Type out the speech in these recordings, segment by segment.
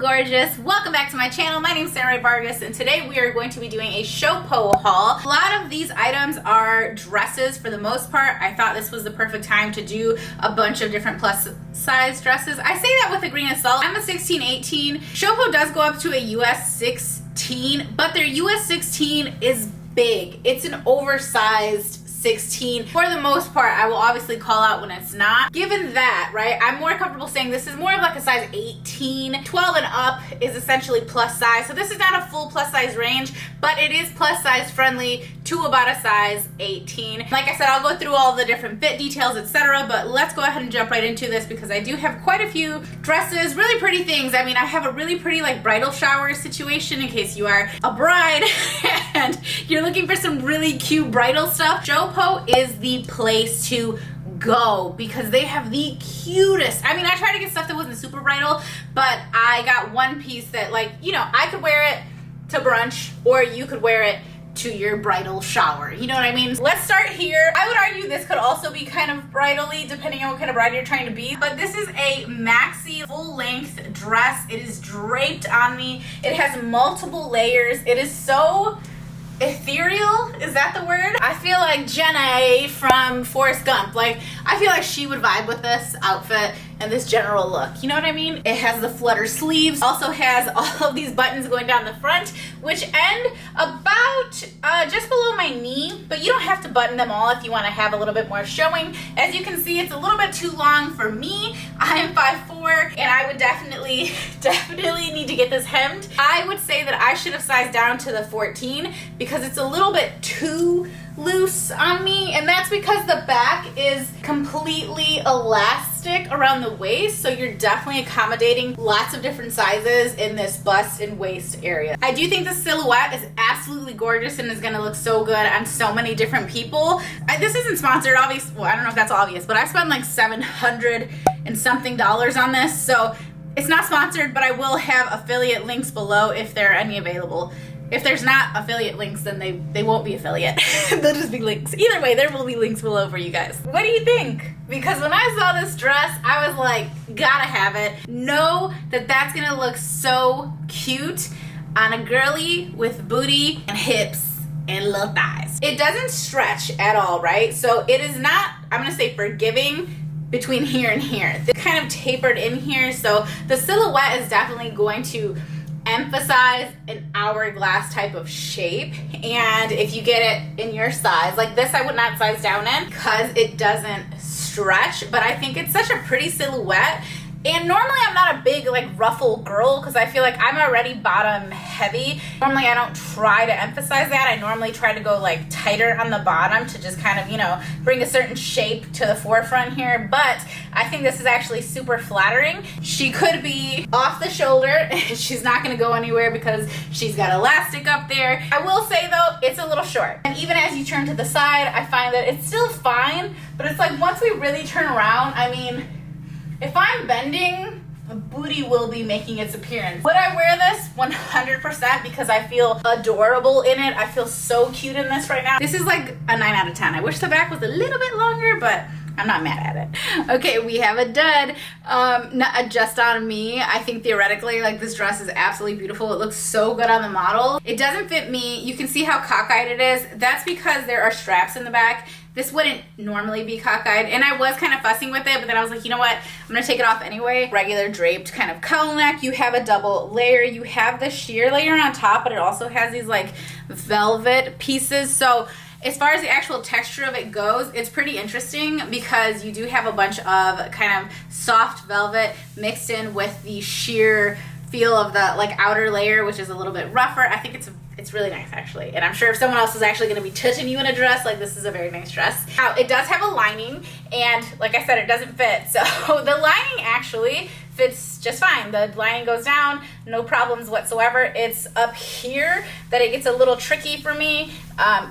gorgeous? Welcome back to my channel. My name is Rae Vargas and today we are going to be doing a Showpo haul. A lot of these items are dresses for the most part. I thought this was the perfect time to do a bunch of different plus size dresses. I say that with a grain of salt. I'm a 16-18. Showpo does go up to a US 16, but their US 16 is big. It's an oversized 16. For the most part, I will obviously call out when it's not. Given that, right, I'm more comfortable saying this is more of like a size 18. 12 and up is essentially plus size. So this is not a full plus size range, but it is plus size friendly to about a size 18. Like I said, I'll go through all the different fit details, etc. But let's go ahead and jump right into this because I do have quite a few dresses, really pretty things. I mean, I have a really pretty like bridal shower situation in case you are a bride and you're looking for some really cute bridal stuff. Showpo is the place to go because they have the cutest. I mean, I tried to get stuff that wasn't super bridal, but I got one piece that, like, you know, I could wear it to brunch or you could wear it to your bridal shower. You know what I mean? Let's start here. I would argue this could also be kind of bridal-y depending on what kind of bride you're trying to be. But this is a maxi full-length dress. It is draped on me. It has multiple layers. It is so ethereal, is that the word? I feel like Jenna from Forrest Gump. Like, I feel like she would vibe with this outfit and this general look. You know what I mean? It has the flutter sleeves, also has all of these buttons going down the front, which end about just below my knee, but you don't have to button them all if you want to have a little bit more showing. As you can see, it's a little bit too long for me. I am 5'4", and I would definitely need to get this hemmed. I would say that I should have sized down to the 14 because it's a little bit too loose on me, and that's because the back is completely elastic around the waist, so you're definitely accommodating lots of different sizes in this bust and waist area. I do think the silhouette is absolutely gorgeous and is going to look so good on so many different people. This isn't sponsored, obviously. Well, I don't know if that's obvious, but I spent like $700 and something on this, so it's not sponsored, but I will have affiliate links below if there are any available. If there's not affiliate links, then they won't be affiliate. They'll just be links. Either way, there will be links below for you guys. What do you think? Because when I saw this dress, I was like, gotta have it. Know that that's gonna look so cute on a girly with booty and hips and little thighs. It doesn't stretch at all, right? So it is not, I'm gonna say, forgiving between here and here. It's kind of tapered in here, so the silhouette is definitely going to emphasize an hourglass type of shape. And if you get it in your size, like this, I would not size down in because it doesn't stretch, but I think it's such a pretty silhouette. And normally I'm not a big like ruffle girl because I feel like I'm already bottom heavy. Normally I don't try to emphasize that. I normally try to go like tighter on the bottom to just kind of, you know, bring a certain shape to the forefront here. But I think this is actually super flattering. She could be off the shoulder and she's not going to go anywhere because she's got elastic up there. I will say though, it's a little short. And even as you turn to the side, I find that it's still fine. But it's like once we really turn around, I mean, if I'm bending, the booty will be making its appearance. Would I wear this? 100% because I feel adorable in it. I feel so cute in this right now. This is like a 9 out of 10. I wish the back was a little bit longer, but I'm not mad at it. Okay, we have a dud. Not just on me. I think theoretically, like, this dress is absolutely beautiful. It looks so good on the model. It doesn't fit me. You can see how cockeyed it is. That's because there are straps in the back. This wouldn't normally be cockeyed, and I was kind of fussing with it, but then I was like, you know what? I'm gonna take it off anyway. Regular draped kind of cowl neck. You have a double layer. You have the sheer layer on top, but it also has these like velvet pieces. So as far as the actual texture of it goes, it's pretty interesting because you do have a bunch of kind of soft velvet mixed in with the sheer feel of the like outer layer, which is a little bit rougher. I think it's really nice actually, and I'm sure if someone else is actually going to be touching you in a dress, like, this is a very nice dress. Now it does have a lining, and like I said, it doesn't fit, so the lining actually fits just fine. The lining goes down, no problems whatsoever. It's up here that it gets a little tricky for me.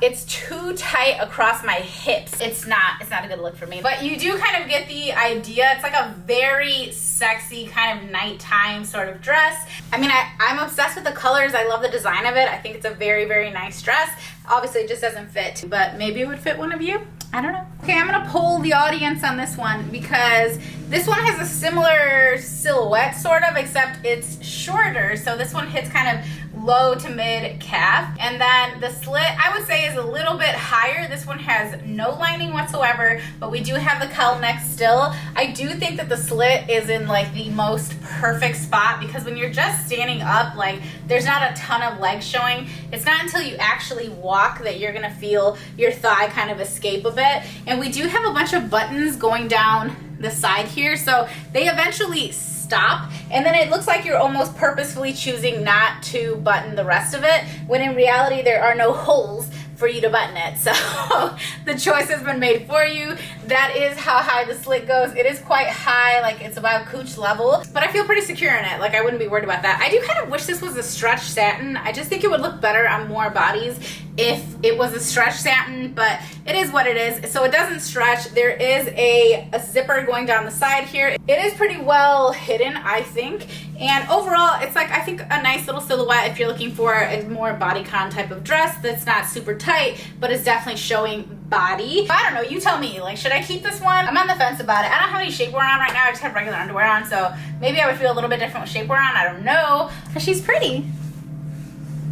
It's too tight across my hips. It's not a good look for me, but you do kind of get the idea. It's like a very sexy kind of nighttime sort of dress. I mean, I'm obsessed with the colors. I love the design of it. I think it's a very, very nice dress. Obviously it just doesn't fit, but maybe it would fit one of you. I don't know. Okay, I'm gonna poll the audience on this one because this one has a similar silhouette sort of, except it's shorter. So this one hits kind of low to mid calf, and then the slit I would say is a little bit higher. This one has no lining whatsoever, but we do have the cowl neck still. I do think that the slit is in like the most perfect spot because when you're just standing up, like there's not a ton of leg showing. It's not until you actually walk that you're gonna feel your thigh kind of escape a bit. And we do have a bunch of buttons going down the side here, so they eventually stop, and then it looks like you're almost purposefully choosing not to button the rest of it, when in reality there are no holes for you to button it. So the choice has been made for you. That is how high the slit goes. It is quite high, like it's about cooch level, but I feel pretty secure in it. Like I wouldn't be worried about that. I do kind of wish this was a stretch satin. I just think it would look better on more bodies if it was a stretch satin, but it is what it is. So it doesn't stretch. There is a zipper going down the side here. It is pretty well hidden, I think. And overall, it's like, I think a nice little silhouette if you're looking for a more bodycon type of dress that's not super tight, but is definitely showing body. I don't know, you tell me, like, should I keep this one? I'm on the fence about it. I don't have any shapewear on right now. I just have regular underwear on, so maybe I would feel a little bit different with shapewear on. I don't know. But she's pretty.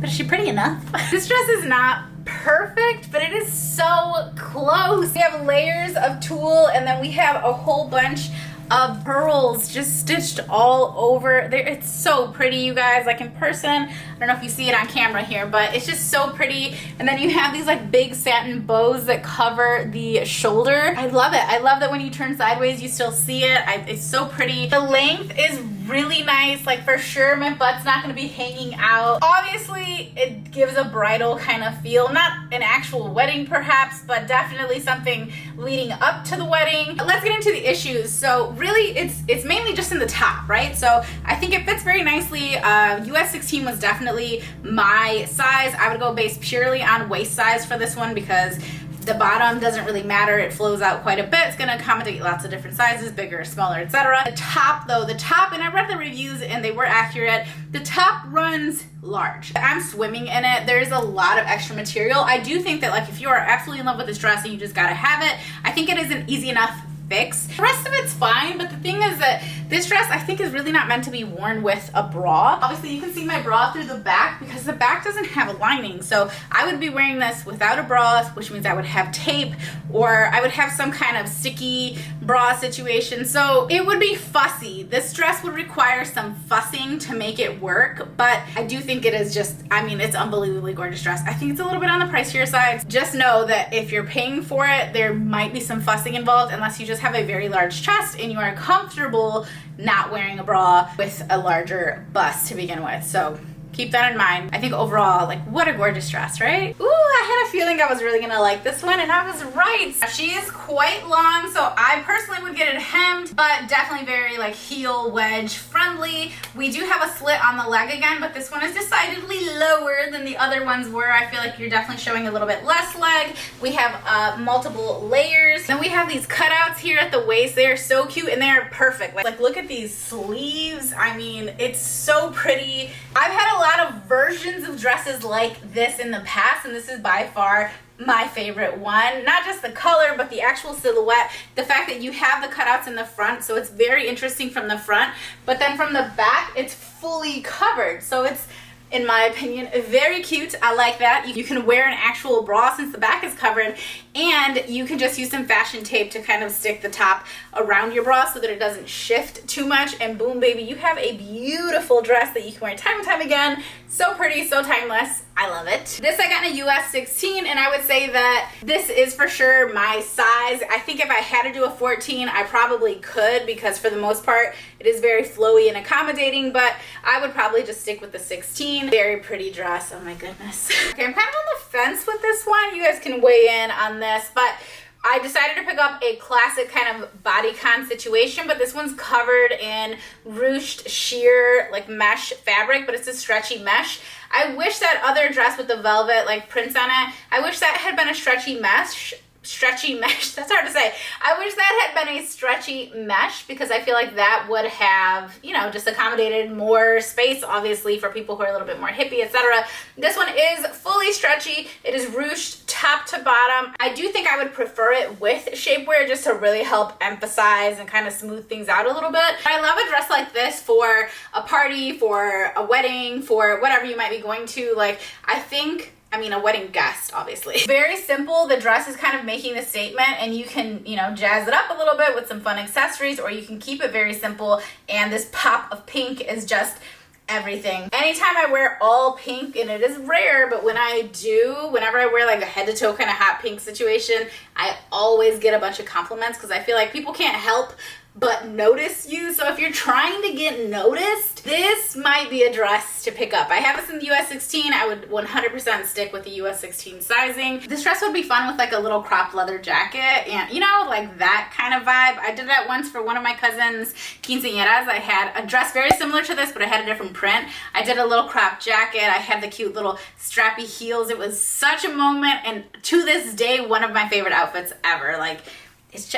But is she pretty enough? This dress is not perfect, but it is so close. We have layers of tulle, and then we have a whole bunch of pearls just stitched all over there. It's so pretty, you guys. Like in person, I don't know if you see it on camera here, but it's just so pretty. And then you have these like big satin bows that cover the shoulder. I love it. I love that when you turn sideways you still see it. It's so pretty. The length is really nice. Like for sure my butt's not going to be hanging out. Obviously it gives a bridal kind of feel, not an actual wedding perhaps, but definitely something leading up to the wedding. Let's get into the issues. So really it's mainly just in the top, right? So I think it fits very nicely. US 16 was definitely my size. I would go based purely on waist size for this one because the bottom doesn't really matter. It flows out quite a bit. It's going to accommodate lots of different sizes, bigger, smaller, etc. The top though, and I read the reviews and they were accurate, the top runs large. I'm swimming in it. There's a lot of extra material. I do think that like if you are absolutely in love with this dress and you just gotta have it, I think it is an easy enough fix. The rest of it's fine, but the thing is that this dress I think is really not meant to be worn with a bra. Obviously you can see my bra through the back because the back doesn't have a lining, so I would be wearing this without a bra, which means I would have tape or I would have some kind of sticky bra situation, so it would be fussy. This dress would require some fussing to make it work, but I do think it is just, I mean, it's unbelievably gorgeous dress. I think it's a little bit on the pricier side. Just know that if you're paying for it, there might be some fussing involved unless you just have a very large chest and you are comfortable not wearing a bra with a larger bust to begin with. So keep that in mind. I think overall, like, what a gorgeous dress, right? Ooh, I had a feeling I was really gonna like this one, and I was right. She is quite long, so I personally would get it hemmed, but definitely very like heel wedge friendly. We do have a slit on the leg again, but this one is decidedly lower than the other ones were. I feel like you're definitely showing a little bit less leg. We have multiple layers. Then we have these cutouts here at the waist. They are so cute and they are perfect. Like look at these sleeves. I mean, it's so pretty. I've had a lot of versions of dresses like this in the past, and this is by far my favorite one. Not just the color, but the actual silhouette. The fact that you have the cutouts in the front, so it's very interesting from the front, but then from the back, it's fully covered. So it's, in my opinion, very cute. I like that. You can wear an actual bra since the back is covered, and you can just use some fashion tape to kind of stick the top around your bra so that it doesn't shift too much, and boom baby, you have a beautiful dress that you can wear time and time again. So pretty, so timeless. I love it. This I got in a US 16, and I would say that this is for sure my size. I think if I had to do a 14, I probably could, because for the most part, it is very flowy and accommodating, but I would probably just stick with the 16. Very pretty dress, oh my goodness. Okay, I'm kind of on the fence with this one. You guys can weigh in on this, but I decided to pick up a classic kind of bodycon situation, but this one's covered in ruched sheer like mesh fabric, but it's a stretchy mesh. I wish that other dress with the velvet like prints on it, I wish that had been a stretchy mesh, that's hard to say. I wish that had been a stretchy mesh, because I feel like that would have, you know, just accommodated more space, obviously, for people who are a little bit more hippie, etc. This one is fully stretchy. It is ruched top to bottom. I do think I would prefer it with shapewear just to really help emphasize and kind of smooth things out a little bit. I love a dress like this for a party, for a wedding, for whatever you might be going to. Like, I mean, a wedding guest, obviously. Very simple. The dress is kind of making the statement, and you can, you know, jazz it up a little bit with some fun accessories, or you can keep it very simple, and this pop of pink is just everything. Anytime I wear all pink, and it is rare, but when I do, whenever I wear like a head to toe kind of hot pink situation, I always get a bunch of compliments because I feel like people can't help but notice you. So if you're trying to get noticed, this might be a dress to pick up. I have this in the US 16. I would 100% stick with the US 16 sizing. This dress would be fun with like a little cropped leather jacket and, you know, like that kind of vibe. I did that once for one of my cousin's quinceañeras. I had a dress very similar to this, but I had a different print. I did a little cropped jacket. I had the cute little strappy heels. It was such a moment, and to this day, one of my favorite outfits ever. Like, it's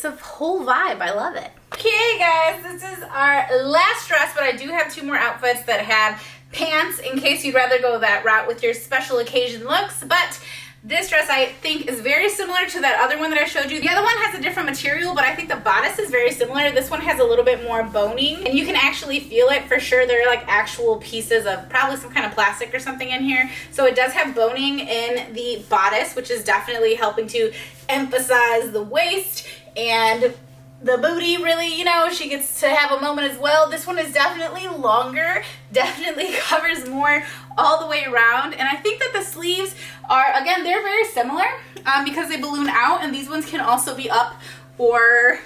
a whole vibe. I love it. Okay guys, this is our last dress, but I do have two more outfits that have pants in case you'd rather go that route with your special occasion looks. But this dress I think is very similar to that other one that I showed you. The other one has a different material, but I think the bodice is very similar. This one has a little bit more boning, and you can actually feel it for sure. There are like actual pieces of probably some kind of plastic or something in here. So it does have boning in the bodice, which is definitely helping to emphasize the waist and the booty. Really, you know, she gets to have a moment as well. This one is definitely longer, definitely covers more all the way around, and I think that the sleeves are, again, they're very similar because they balloon out, and these ones can also be up or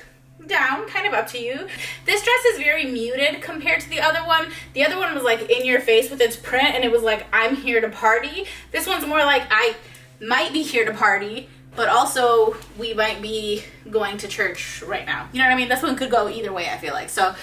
down, kind of up to you. This dress is very muted compared to the other one. The other one was like in your face with its print, and it was like, I'm here to party. This one's more like, I might be here to party, but also we might be going to church right now. You know what I mean? This one could go either way, I feel like. So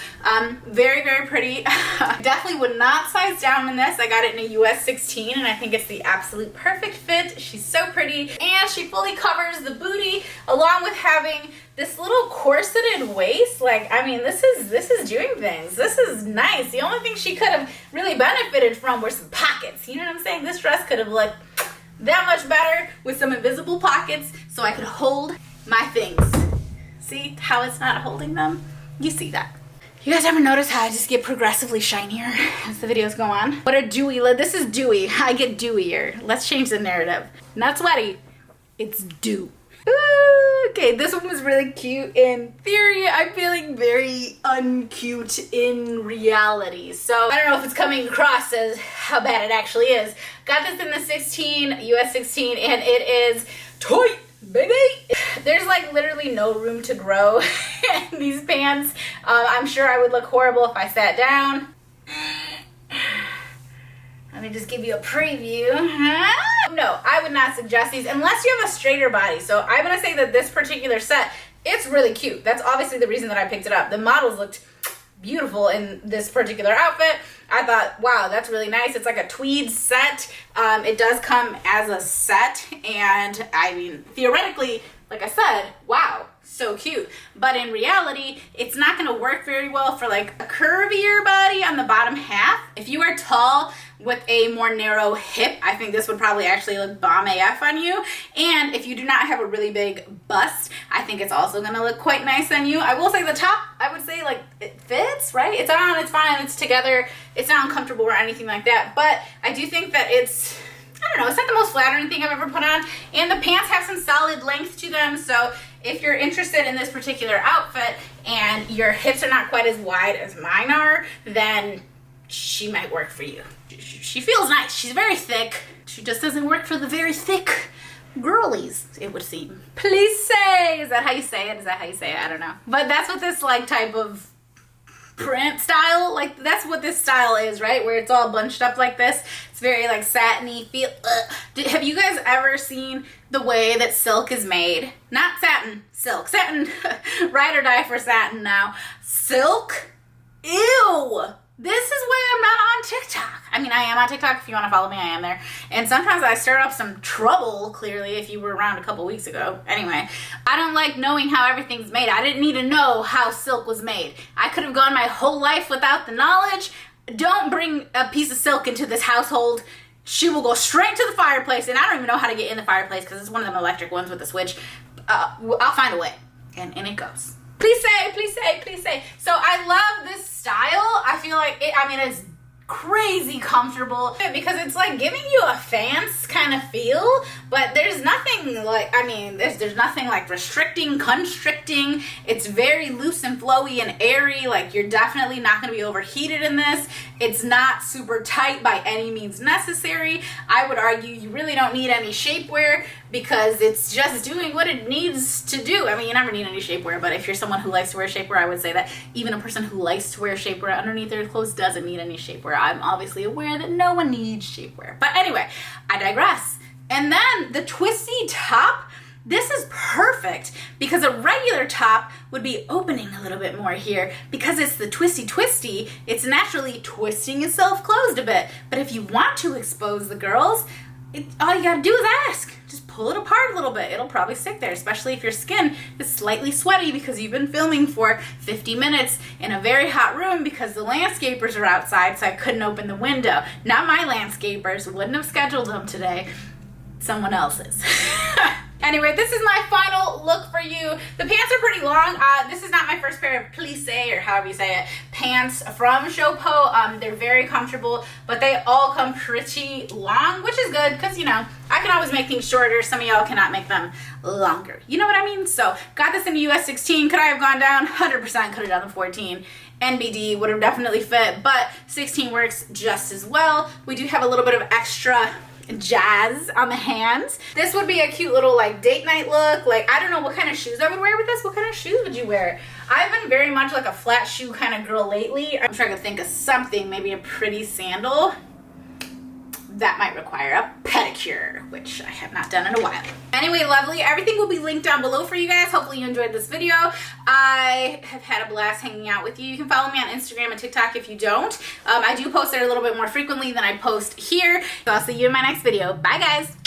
very, very pretty. Definitely would not size down in this. I got it in a US 16, and I think it's the absolute perfect fit. She's so pretty, and she fully covers the booty along with having this little corseted waist. Like, I mean, this is doing things. This is nice. The only thing she could have really benefited from were some pockets. You know what I'm saying? This dress could have looked that much better with some invisible pockets so I could hold my things. See how it's not holding them? You see that. You guys ever notice how I just get progressively shinier as the videos go on? What a dewy lid. This is dewy. I get dewier. Let's change the narrative. Not sweaty. It's dew. Ooh, okay, this one was really cute in theory. I'm feeling very uncute in reality. So I don't know if it's coming across as how bad it actually is. Got this in the 16, US 16, and it is tight, baby. There's like literally no room to grow in these pants. I'm sure I would look horrible if I sat down. Let me just give you a preview. No, I would not suggest these unless you have a straighter body. So I'm gonna say that this particular set, it's really cute. That's obviously the reason that I picked it up. The models looked beautiful in this particular outfit. I thought, wow, that's really nice. It's like a tweed set. It does come as a set, and I mean, theoretically, like I said, wow, so cute. But in reality, it's not gonna work very well for like a curvier body on the bottom half. If you are tall with a more narrow hip, I think this would probably actually look bomb AF on you. And if you do not have a really big bust, I think it's also gonna look quite nice on you. I will say the top, I would say like it fits, right? It's on, it's fine, it's together. It's not uncomfortable or anything like that. But I do think that it's, I don't know, it's not the most flattering thing I've ever put on. And the pants have some solid length to them. So if you're interested in this particular outfit and your hips are not quite as wide as mine are, then she might work for you. She feels nice. She's very thick. She just doesn't work for the very thick girlies, it would seem. Please say, is that how you say it? Is that how you say it? I don't know. But that's what this like type of print style, like that's what this style is, right? Where it's all bunched up like this. It's very like satiny feel. Have you guys ever seen the way that silk is made? Not satin, silk. Satin, ride or die for satin now. Silk? Ew! This is why I'm not on TikTok. I mean, I am on TikTok. If you want to follow me, I am there. And sometimes I stir up some trouble, clearly, if you were around a couple weeks ago. Anyway, I don't like knowing how everything's made. I didn't need to know how silk was made. I could have gone my whole life without the knowledge. Don't bring a piece of silk into this household. she will go straight to the fireplace, and I don't even know how to get in the fireplace because it's one of them electric ones with the switch. I'll find a way, and it goes. Please say, please say, please say. So I love this style. I feel like it's crazy comfortable because it's like giving you a fancy kind of feel, but there's nothing like, there's nothing like restricting, constricting. It's very loose and flowy and airy. Like, you're definitely not going to be overheated in this. It's not super tight by any means necessary. I would argue you really don't need any shapewear because it's just doing what it needs to do. I mean, you never need any shapewear, but if you're someone who likes to wear shapewear, I would say that even a person who likes to wear shapewear underneath their clothes doesn't need any shapewear. I'm obviously aware that no one needs shapewear. But anyway, I digress. And then the twisty top, this is perfect because a regular top would be opening a little bit more here. Because it's the twisty, it's naturally twisting itself closed a bit. But if you want to expose the girls, all you gotta do is ask. Just pull it apart a little bit. It'll probably stick there, especially if your skin is slightly sweaty because you've been filming for 50 minutes in a very hot room because the landscapers are outside, so I couldn't open the window. Not my landscapers. Wouldn't have scheduled them today. Someone else's. Anyway, this is my final look for you. The pants are pretty long. This is not my first pair of plissé, or however you say it, pants from Showpo. They're very comfortable, but they all come pretty long, which is good because, I can always make things shorter. Some of y'all cannot make them longer. You know what I mean? So, got this in the US 16. Could I have gone down? 100% could have done the 14. NBD would have definitely fit, but 16 works just as well. We do have a little bit of extra jazz on the hands. This would be a cute little like date night look. Like, I don't know what kind of shoes I would wear with this. What kind of shoes would you wear? I've been very much like a flat shoe kind of girl lately. I'm trying to think of something, maybe a pretty sandal. That might require a pedicure, which I have not done in a while. Anyway, lovely. Everything will be linked down below for you guys. Hopefully you enjoyed this video. I have had a blast hanging out with you. You can follow me on Instagram and TikTok if you don't. I do post there a little bit more frequently than I post here. So I'll see you in my next video. Bye, guys.